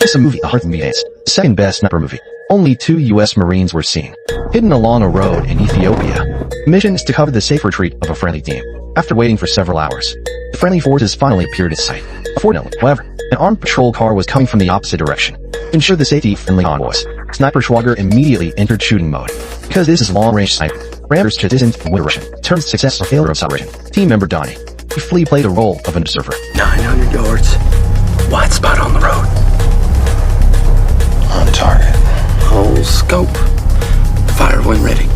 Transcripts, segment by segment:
It's a movie, The Heart of the second best sniper movie. Only 2 U.S. Marines were seen, hidden along a road in Ethiopia. Mission is to cover the safe retreat of a friendly team. After waiting for several hours, the friendly forces finally appeared in sight. Unfortunately, however, an armed patrol car was coming from the opposite direction. To ensure the safety of friendly convoys, Sniper Schwager immediately entered shooting mode. Because this is long-range sniper, Randers to distant win Russian, turns success or failure of operation. Team member Donnie briefly played the role of an observer. 900 yards, wide spot on the road. On target. Whole scope. Fire when ready.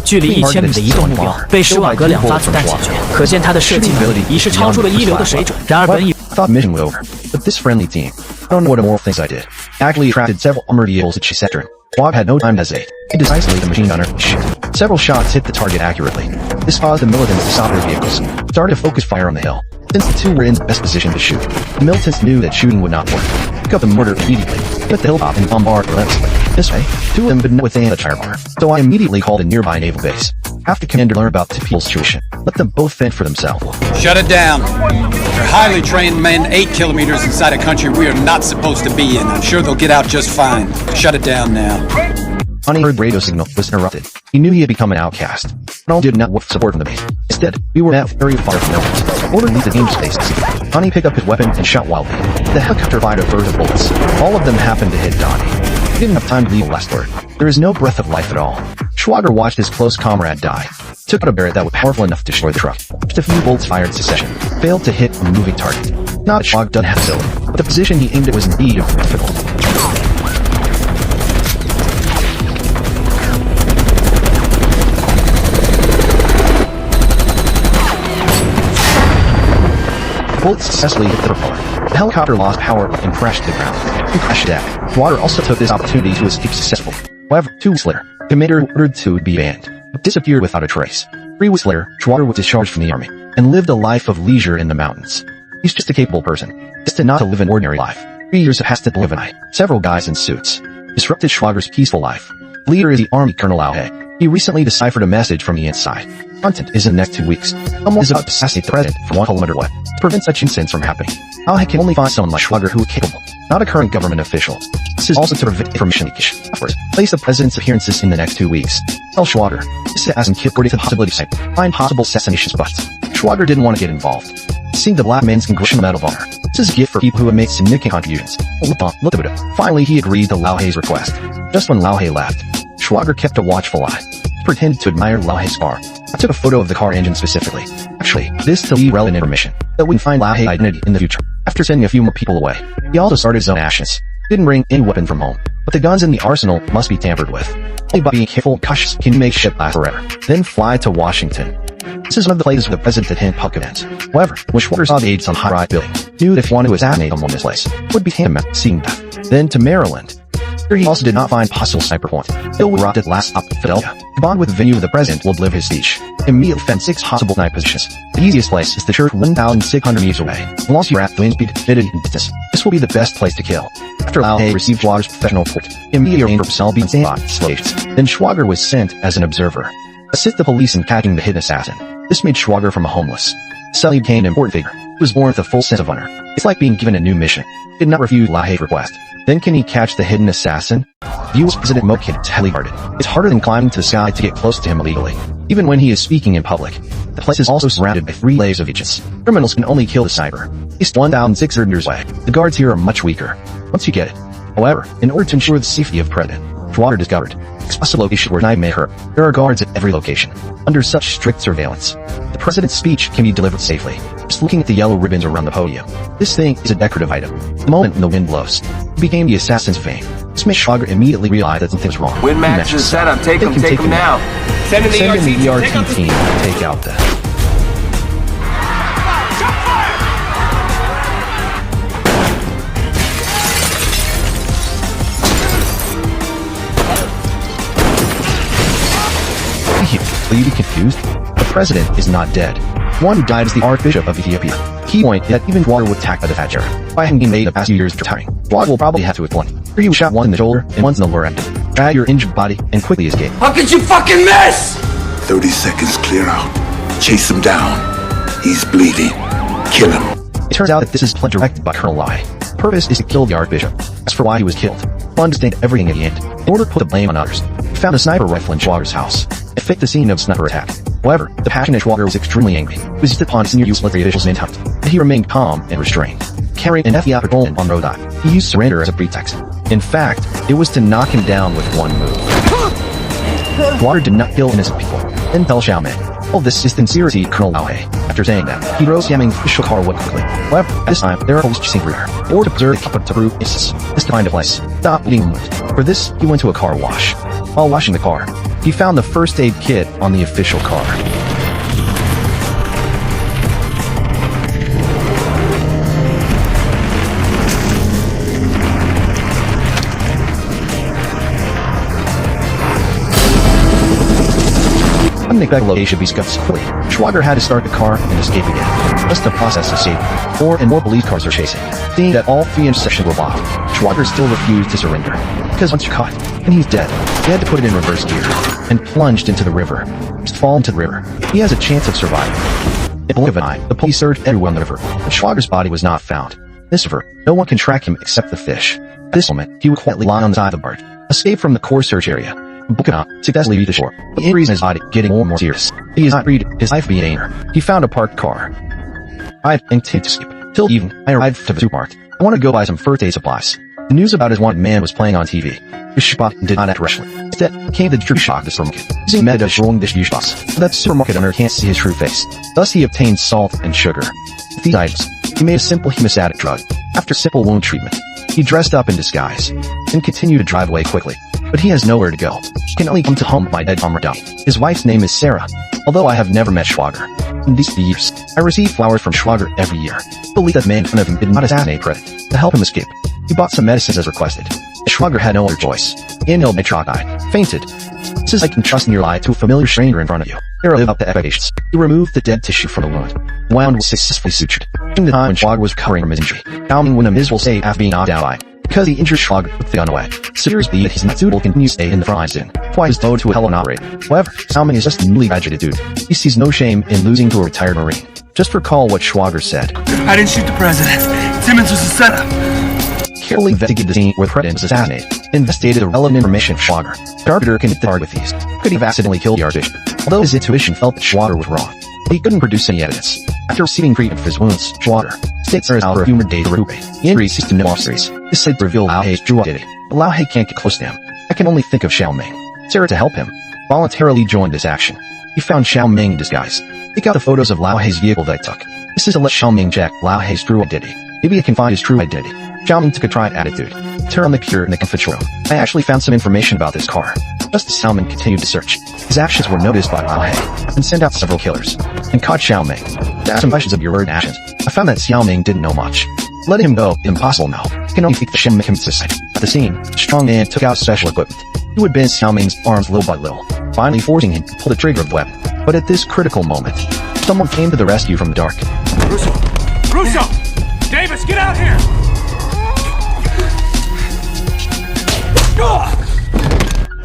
距离1000米的移动目标被施瓦格2发子弹解决，可见他的射击能力已是超出了一流的水准。然而本以 thought mission was over, but this friendly team, I don't know what more things I did, actually attracted several armored vehicles at sector. Schwag had no time to hesitate. He decisively the machine gunner shoot. Several shots hit the target accurately. This caused the militants to stop their vehicles, started to focus fire on the hill. Since the two were in the best position to shoot, the militants knew that shooting would not work. Pick up the mortar immediately, hit the hilltop and bombard relentlessly. This way, 2 of them could not withstand the firebomber, so I immediately called a nearby naval base. Have the commander learn about the people's situation. Let them both fend for themselves. Shut it down. They're highly trained men 8 kilometers inside a country we are not supposed to be in. I'm sure they'll get out just fine. Shut it down now. Donnie heard radio signal was interrupted. He knew he had become an outcast. Donald did not want support from the base. Instead, we were met with very fire from militants. Ordered to leave the team space. Donnie picked up his weapon and shot wildly. The helicopter fired a burst of bullets. All of them happened to hit Donnie. He didn't have time to leave a last word. There is no breath of life at all. Schwager watched his close comrade die. Took out a Barrett that was powerful enough to destroy the truck. Just a few bolts fired in succession. Failed to hit a moving target. Not that Schwag didn't have facility, but the position he aimed at was indeed difficult. Bullets successfully hit the propeller. The helicopter lost power and crashed to the ground. He crashed dead. Schwager also took this opportunity to escape successfully. However, 2 weeks later, the commander ordered 2 to be banned, but disappeared without a trace. 3 weeks later, Schwager was discharged from the army and lived a life of leisure in the mountains. He's just a capable person, destined not to live an ordinary life. 3 years have passed to live and I. Several guys in suits disrupted Schwager's peaceful life. The leader is the army Colonel Lauhe. He recently deciphered a message from the inside. Content is in the next 2 weeks. Someone is about to assassinate the president from 1 kilometer away. To prevent such incidents from happening, Lauhe can only find someone like Schwager who is capable, not a current government official. This is also to prevent information leakage. First, place the president's appearances in the next 2 weeks. Tell Schwager, this is asking Kip to the possibility site. Find possible assassination spots. Schwager didn't want to get involved. Seeing the black man's Congressional Medal of Honor. This is a gift for people who have made significant contributions. Look at it. Finally, he agreed to Lauhe's request. Just when Lauhe left, Schwager kept a watchful eye. He pretended to admire Lauhe's car. I took a photo of the car engine specifically. Actually, this to leave relevant information that we can find Lauhe's identity in the future. After sending a few more people away, he also started his own actions. Didn't bring any weapon from home, but the guns in the arsenal must be tampered with. Only by being careful and cautious can you make shit last forever. Then fly to Washington. This is one of the places where the president attended public events. However, when Schwager saw the aides on high-rise building, knew that if he wanted to assassinate someone in this place, it would be tantamount seeing death. Then to Maryland. Here he also did not find possible sniper point. Hill was rocked at last stop Philadelphia. Combined with the venue the president will deliver his speech. Immediately found 6 possible night positions. The easiest place is the church 1,600 meters away. Once you're at the wind speed, fitted and distance, this will be the best place to kill. After Lauhe received Schwager's professional report, immediately arranged for Selby and standby slaves. Then Schwager was sent as an observer. Assist the police in catching the hidden assassin. This made Schwager from a homeless. Suddenly became an important figure. He was born with a full sense of honor. It's like being given a new mission. He did not refuse Lauhe's request. Then can he catch the hidden assassin? The U.S. President Mokin is heavily guarded. It's harder than climbing to the sky to get close to him illegally. Even when he is speaking in public. The place is also surrounded by 3 layers of agents. Criminals can only kill the sniper. He's 1,600 meters away. The guards here are much weaker. Once you get it. However, in order to ensure the safety of President, Schwager discovered express a location where knife may hurt. There are guards at every location. Under such strict surveillance, the president's speech can be delivered safely. Just looking at the yellow ribbons around the podium. This thing is a decorative item. The moment when the wind blows, it became the assassin's fame. This made Schwager immediately realize that something was wrong. Win match is set up. Take him now. Send in the ERT team to take out the... Will you be confused? The president is not dead. One who died is the archbishop of Ethiopia. Key point is that even Schwager was attacked by the Thatcher. By having been made the past few years retiring, Schwager will probably have to explain. Here you shot one in the shoulder and one's in the lower abdomen. Drag your injured body and quickly escape. How could you fucking miss? 30 seconds clear out. Chase him down. He's bleeding. Kill him. It turns out that this is a plan directed by Colonel Lai. The purpose is to kill the archbishop. As for why he was killed, we'll understand everything at the end. In order to put the blame on others, he found a sniper rifle in Schwager's house. It faked the scene of sniper attack. However, the passionate Schwager was extremely angry. He was upon senior youth military officials' manhunt, but he remained calm and restrained. Carrying an FBI patrolman on road eye, he used surrender as a pretext. In fact, it was to knock him down with one move. Schwager did not kill innocent people. Then tell Xiaoming. All this is sincerity, Colonel Lao He. After saying that, he drove Xiaoming's official car away quickly. However, at this time, there are police chasing rear. In order to preserve the to prove innocence, this defined a place. Stop eating wood. For this, he went to a car wash. While washing the car, he found the first aid kit on the official car. Unexpected location be scuffed quickly. Schwager had to start the car and escape again. Thus the process of escape. More and more police cars are chasing. Seeing that all three intersections were blocked, Schwager still refused to surrender. Because once you're caught, and he's dead, he had to put it in reverse gear, and plunged into the river. Just fall into the river. He has a chance of surviving. In the blink of an eye, the police searched everywhere on the river, but Schwager's body was not found. This river, no one can track him except the fish. At this moment, he would quietly lie on the side of the barge, escape from the core search area. Bukana successfully reached the shore. The injuries in his body getting more and more serious. He is not freed, his life being in danger. He found a parked car. I intended to skip. Till evening, I arrived to the supermarket. I want to go buy some first aid supplies. The news about his wanted man was playing on TV. The shop did not act rashly. Instead, came the distribution shop of the supermarket. Using method of showing distribution box, so that supermarket owner can't see his true face. Thus he obtained salt and sugar. With these items, he made a simple hemostatic drug. After simple wound treatment, he dressed up in disguise, and continued to drive away quickly. But he has nowhere to go. He can only come to home with my dead comrade. His wife's name is Sarah, although I have never met Schwager. In these years, I receive flowers from Schwager every year. I believe that the man in front of him did not assassinate credit. To help him escape, he bought some medicines as requested. Schwager had no other choice. He inhaled nitroglycerine, fainted. This is like entrusting your life to a familiar stranger in front of you. Sarah lived up to expectations. He removed the dead tissue from the wound. The wound was successfully sutured. During the time when Schwager was recovering from his injury, Xiaoming won a miserable state after being knocked out by. Because he injured Schwager, took the gun away. Seriously, that he's not suitable to continue to stay in the front lines soon. Why is towed to a hell of an operator. However, Xiaoming is just a newly graduated dude. He sees no shame in losing to a retired Marine. Just recall what Schwager said. I didn't shoot the president. Simmons was a setup. Carefully investigated the scene where the president was assassinated. Investigated the relevant information of Schwager. The arbiter can hit the target with these. Could he have accidentally killed the archbishop? Although his intuition felt that Schwager was wrong, he couldn't produce any evidence. After receiving treatment for his wounds, Schwager states there is out for a humid day to recuperate. The injury ceased to no officers. This said to reveal Lao Hei's true identity. But Lao Hei can't get close to him. I can only think of Xiaoming. Sarah, to help him, voluntarily joined this action. He found Xiaoming in disguise. He got the photos of Lao Hei's vehicle that I took. This is to let Xiaoming check Lao Hei's true identity. Maybe it can find his true identity. Xiaoming took a tried attitude. Turn on the computer in the conference room. I actually found some information about this car. Just as Xiaoming continued to search, his actions were noticed by Lao Hei, and sent out several killers, and caught Xiaoming. To ask some questions of your word actions, I found that Xiaoming didn't know much. Letting him go is impossible now. He can only think the Shem make him suicide. At the scene, a strong man took out special equipment. He would bend Xiaoming's arms little by little, finally forcing him to pull the trigger of the weapon. But at this critical moment, someone came to the rescue from the dark. Russo! Davis, get out here!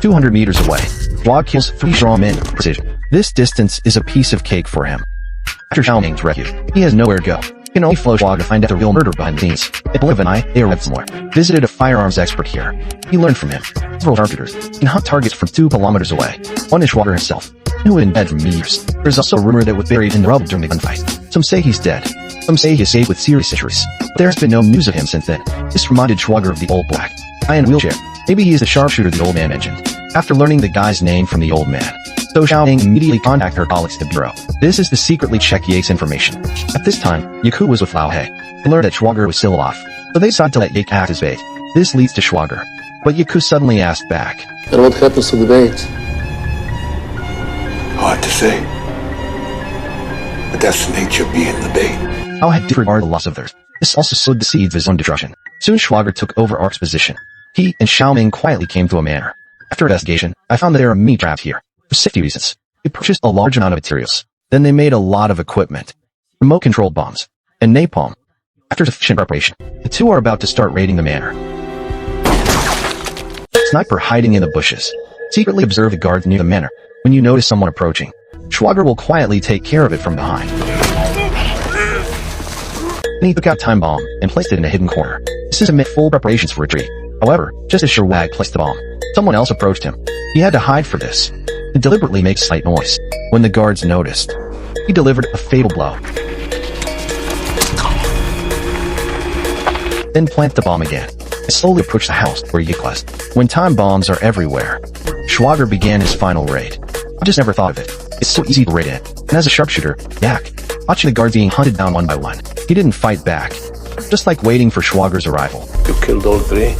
200 meters away, Schwager kills 3 strong men with precision. This distance is a piece of cake for him. After Xiaoming's rescue, he has nowhere to go. He can only follow Schwager to find out the real murder behind the scenes. At blink of an eye, they arrived somewhere. Visited a firearms expert here. He learned from him. Several targeters can hunt targets from 2 kilometers away. One is Schwager himself, who had been dead for many years. There's also a rumor that was buried in the rubble during the gunfight. Some say he's dead. Some say he escaped with serious injuries. But there has been no news of him since then. This reminded Schwager of the old black guy in a wheelchair. Maybe he is the sharpshooter the old man mentioned. After learning the guy's name from the old man, so Xiaoming immediately contacted her colleagues at the bureau. This is to secretly check Yake's information. At this time, Yaku was with Lao Hei. They learned that Schwager was still alive, so they decided to let Yake act as bait. This leads to Schwager. But Yaku suddenly asked back. And what happens to the bait? Hard to say. But that's the nature of being the bait. Lao Hei disregarded the loss of theirs. This also sowed the seeds of his own destruction. Soon Schwager took over Ark's position. He and Xiaoming quietly came to a manor. After investigation, I found that there are many traps here. For safety reasons, they purchased a large amount of materials. Then they made a lot of equipment. Remote-controlled bombs. And napalm. After sufficient preparation, the two are about to start raiding the manor. Sniper hiding in the bushes. Secretly observe the guards near the manor. When you notice someone approaching, Schwager will quietly take care of it from behind. and he took out a time bomb and placed it in a hidden corner. This is amid full preparations for retreat. However, just as Sherwag placed the bomb, someone else approached him. He had to hide for this, and deliberately make slight noise. When the guards noticed, he delivered a fatal blow. Then plant the bomb again, and slowly approach the house where Yik was. When time bombs are everywhere, Schwager began his final raid. I just never thought of it. It's so easy to raid in. And as a sharpshooter, yak, watching the guards being hunted down one by one, he didn't fight back. Just like waiting for Schwager's arrival. You killed all three?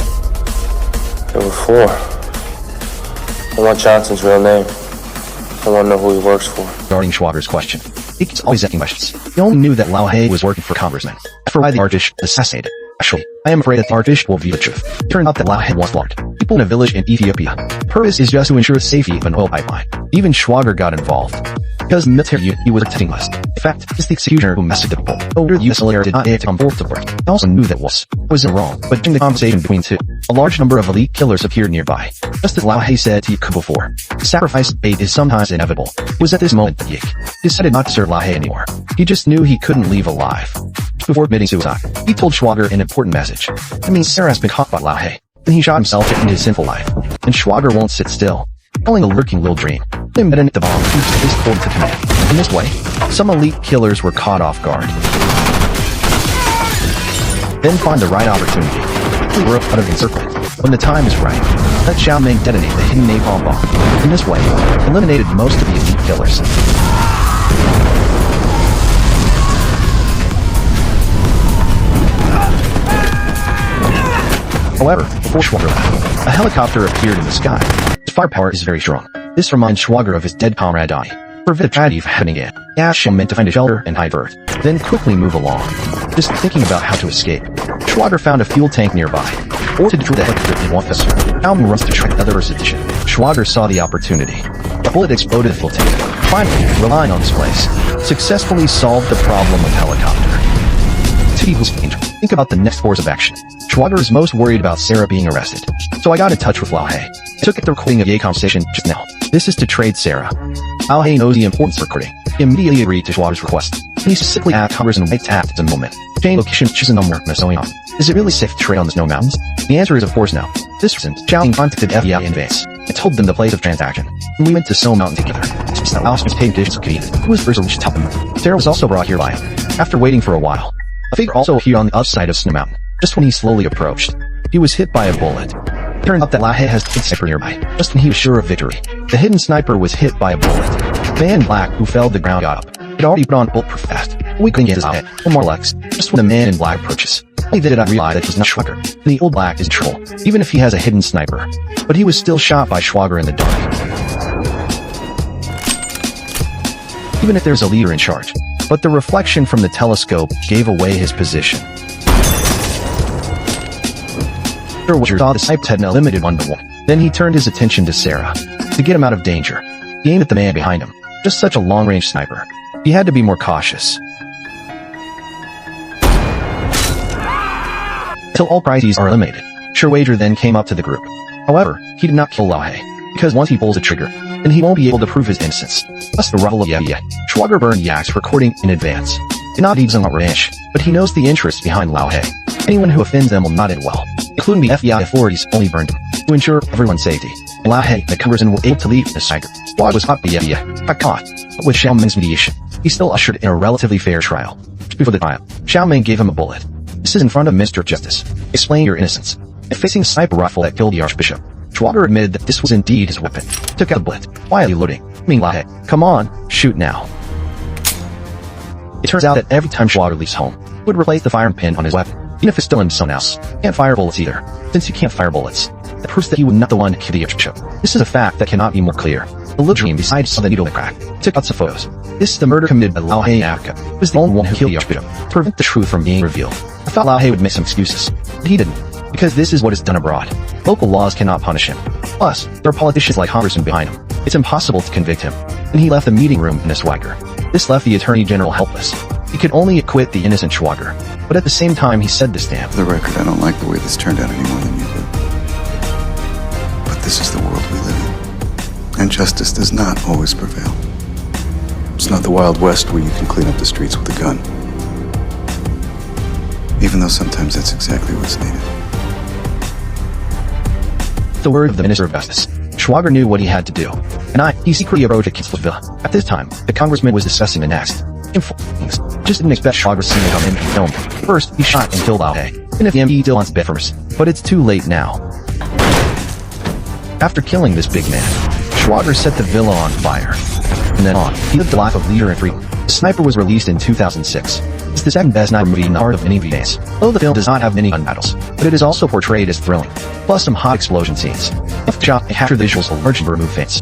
There were four. I want Johnson's real name. I want to know who he works for. Regarding Schwager's question, Yik's always asking questions. He only knew that Lao He was working for congressman. As for why the archbishop assassinated. Actually, I am afraid that the archbishop will view the truth. It turned out that Lao He was blocked. People in a village in Ethiopia. The purpose is just to ensure the safety of an oil pipeline. Even Schwager got involved. Because the military unit he was protecting us. In fact, it's the executioner who messed with the people. Over the US did not have to come forth to work. I also knew that wasn't wrong, but during the conversation between two, a large number of elite killers appeared nearby. Just as Lao He said to Yik before, sacrifice of bait is sometimes inevitable. It was at this moment that Yik decided not to serve Lao He anymore. He just knew he couldn't leave alive. Before committing suicide, he told Schwager an important message. That means Sarah has been caught by Lao He. Then he shot himself to end his sinful life. And Schwager won't sit still, calling a lurking little dream. They detonate the bomb, who is pulled to command. In this way, some elite killers were caught off guard. Then find the right opportunity. We were out of encirclement. When the time is right, let Xiao Ming detonate the hidden napalm bomb. In this way, eliminated most of the elite killers. However, before Schwager left, a helicopter appeared in the sky. Its firepower is very strong. This reminds Schwager of his dead comrade Donnie. Prevent a tragedy from happening again. Xiao meant to find a shelter and hide first, then quickly move along. Just thinking about how to escape, Schwager found a fuel tank nearby. Or to destroy the helicopter in one fist. Xiao runs to try another edition. Schwager saw the opportunity. A bullet exploded the fuel tank. Finally, relying on this place, successfully solved the problem of helicopter. Think about the next course of action. Schwager is most worried about Sarah being arrested. So I got in touch with Lao He. I took the recording of Ye conversation just now. This is to trade Sarah. Lao He knows the importance of recording. He immediately agreed to Schwager's request. He specifically asked Congressman White at the moment. Chain location chosen no more going on. Is it really safe to trade on the snow mountains? The answer is of course no. This reason, Zhao contacted FBI in advance. I told them the place of transaction. And we went to Snow Mountain together. Austin's paid conditions of convenience. Who was first to top him? Sarah was also brought here by him. After waiting for a while, a figure also appeared on the other side of Snow Mountain. Just when he slowly approached, he was hit by a bullet. It turned out that Lao He has a sniper nearby. Just when he was sure of victory, the hidden sniper was hit by a bullet. The man in black who fell to the ground got up. He'd already put on bulletproof vest. Weakling his head, or more legs. Just when the man in black approaches, only did I realize that he's not Schwager. The old black is in trouble, even if he has a hidden sniper. But he was still shot by Schwager in the dark. Even if there's a leader in charge. But the reflection from the telescope gave away his position. Schwager saw the sniper had eliminated one by one. Then he turned his attention to Sarah. To get him out of danger, he aimed at the man behind him. Just such a long-range sniper. He had to be more cautious. Until all prizes are eliminated, Schwager then came up to the group. However, he did not kill Lao He, because once he pulls the trigger, then he won't be able to prove his innocence. Thus the rival of Yevye, Schwager burned Yak's recording in advance. Not even on Ranish, but he knows the interest behind Lao He. Anyone who offends them will not end well, including the FBI authorities only burned him, to ensure everyone's safety. And Lao He, the congressman, were able to leave the tiger. Schwager was caught by Yevye, got caught, but with Xiao Ming's mediation, he still ushered in a relatively fair trial. Before the trial, Xiao Ming gave him a bullet. This is in front of Mr. Justice. Explain your innocence. And facing a sniper rifle that killed the archbishop, Schwager admitted that this was indeed his weapon. Took out the bullet, quietly loading. Lao He, come on, shoot now. It turns out that every time Schwager leaves home, he would replace the firing pin on his weapon, even if it's still in someone else. He can't fire bullets either. Since you can't fire bullets, that proves that he was not the one to kill the archbishop. This is a fact that cannot be more clear. The little dream besides saw the needle in the crack. Took out some photos. This is the murder committed by Lao He in Africa. He was the only one who killed the archbishop. To prevent the truth from being revealed, I thought Lao He would make some excuses, but he didn't. Because this is what is done abroad. Local laws cannot punish him. Plus, there are politicians like Congressman behind him. It's impossible to convict him. And he left the meeting room in a swagger. This left the Attorney General helpless. He could only acquit the innocent Schwager. But at the same time, he said this to him. For the record, I don't like the way this turned out any more than you did. But this is the world we live in. And justice does not always prevail. It's not the Wild West where you can clean up the streets with a gun. even though sometimes that's exactly what's needed. The word of the Minister of Justice. Schwager knew what he had to do. He secretly approached Kitzler's villa. At this time, the congressman was discussing the next things. Just didn't expect Schwager's scene to come in and film. First, he shot and killed Alhe. And if the MP still wants Bedfors. But it's too late now. After killing this big man, Schwager set the villa on fire. From then on, he lived a life of leisure and freedom. The Sniper was released in 2006. It's the second best sniper movie in the art of many days. Though the film does not have many gun battles, but it is also portrayed as thrilling, plus some hot explosion scenes. If shot, it captured the visuals will urge and remove fans.